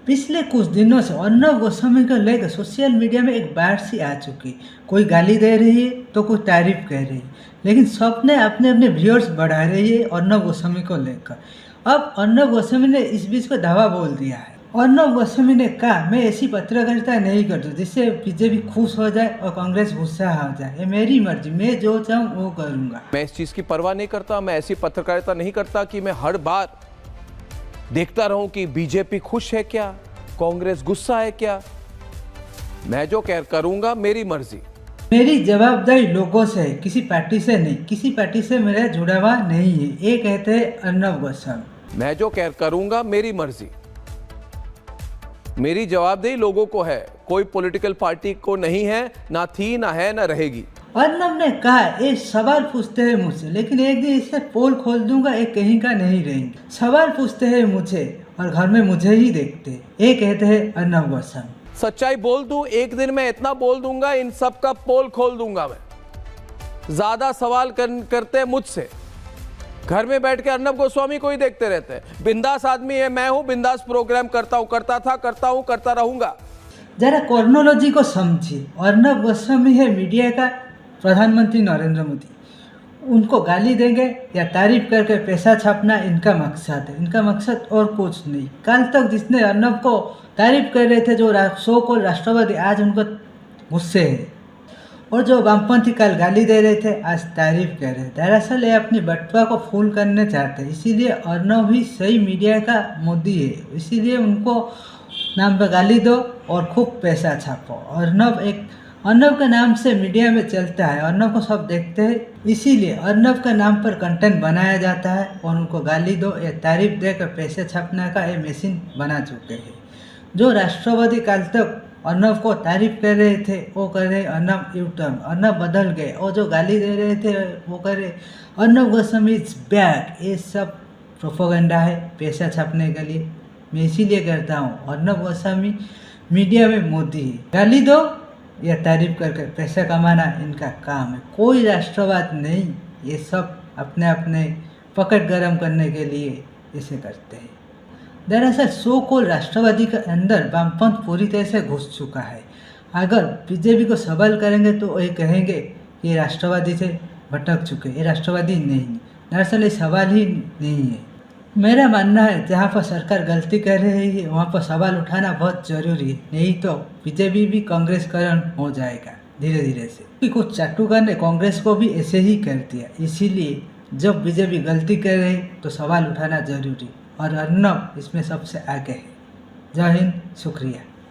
पिछले कुछ दिनों से अर्नब गोस्वामी को लेकर सोशल मीडिया में एक बाढ़ सी आ चुकी। कोई गाली दे रही है तो कोई तारीफ कर रही है, लेकिन सबने अपने अपने व्यूअर्स बढ़ा रही है अर्नब गोस्वामी को लेकर। अब अर्नब गोस्वामी ने इस बीच को दावा बोल दिया है। अर्नब गोस्वामी ने कहा, मैं ऐसी पत्रकारिता नहीं करता जिससे बीजेपी खुश हो जाए और कांग्रेस गुस्सा हो जाए। ये मेरी मर्जी, मैं जो चाहूँ वो करूँगा। मैं इस चीज़ की परवाह नहीं करता। मैं ऐसी पत्रकारिता नहीं करता कि मैं हर बार देखता रहूं कि बीजेपी खुश है क्या, कांग्रेस गुस्सा है क्या। मैं जो करूंगा मेरी मर्जी। मेरी जवाबदारी लोगों से है, किसी पार्टी से नहीं। किसी पार्टी से मेरा जुड़ावा नहीं है, ये कहते हैं अर्नब गोस्वामी। मैं जो करूंगा मेरी मर्जी। मेरी जवाबदेही लोगों को है, कोई पॉलिटिकल पार्टी को नहीं है, ना थी, ना है, ना रहेगी। अर्नब ने कहा, ये सवाल पूछते हैं मुझसे, लेकिन एक दिन इसे पोल खोल दूंगा, ये कहीं का नहीं रहेंगे। सवाल पूछते हैं मुझे और घर में मुझे ही देखते, ये कहते हैं अर्नब गोस्वामी। सच्चाई बोल दूं, एक दिन मैं इतना बोल दूंगा, इन सब का पोल खोल दूंगा। मैं ज्यादा सवाल करते मुझसे, घर में बैठ के अर्नब गोस्वामी को ही देखते रहते हैं। बिंदास आदमी है, मैं हूं, बिंदास प्रोग्राम करता हूं, करता था, करता हूं, करता रहूंगा। जरा क्रोनोलॉजी को समझिए। अर्नब गोस्वामी है मीडिया का प्रधानमंत्री नरेंद्र मोदी। उनको गाली देंगे या तारीफ करके पैसा छापना इनका मकसद है। इनका मकसद और कुछ नहीं। कल तक जिसने अर्नब को तारीफ कर रहे थे, जो सो को राष्ट्रवादी, आज उनको गुस्से है। और जो वामपंथी कल गाली दे रहे थे, आज तारीफ कर रहे हैं। दरअसल ये अपनी बटुआ को फूल करने चाहते हैं। इसीलिए अर्नब ही सही मीडिया का मोदी है। इसीलिए उनको नाम पे गाली दो और खूब पैसा छापो। अर्नब के नाम से मीडिया में चलता है, अर्नब को सब देखते हैं। इसीलिए अर्नब का नाम पर कंटेंट बनाया जाता है और उनको गाली दो या तारीफ देकर पैसे छापने का ये मशीन बना चुके हैं। जो राष्ट्रवादी काल तक अर्नब को तारीफ कर रहे थे, वो कर रहे अर्नब यूटर्न, अर्नब बदल गए। और जो गाली दे रहे थे, वो कर रहे अर्नब गोस्वामी इज बैक। ये सब प्रोपेगेंडा है पैसा छापने के लिए। मैं इसीलिए कहता हूँ अर्नब गोस्वामी मीडिया में मोदी है। गाली दो या तारीफ करके पैसा कमाना इनका काम है, कोई राष्ट्रवाद नहीं। ये सब अपने अपने पकड़ गरम करने के लिए इसे करते हैं। दरअसल सो को राष्ट्रवादी के अंदर वामपंथ पूरी तरह से घुस चुका है। अगर बीजेपी को सवाल करेंगे तो ये कहेंगे कि ये राष्ट्रवादी से भटक चुके, ये राष्ट्रवादी नहीं। दरअसल ये सवाल ही नहीं है। मेरा मानना है जहाँ पर सरकार गलती कर रही है वहाँ पर सवाल उठाना बहुत जरूरी है, नहीं तो बीजेपी भी कांग्रेसकरण हो जाएगा धीरे धीरे से। क्योंकि कुछ चाटुकार ने कांग्रेस को भी ऐसे ही कर दिया। इसीलिए जब बीजेपी गलती कर रही तो सवाल उठाना जरूरी, और अर्नब इसमें सबसे आगे है। जय हिंद, शुक्रिया।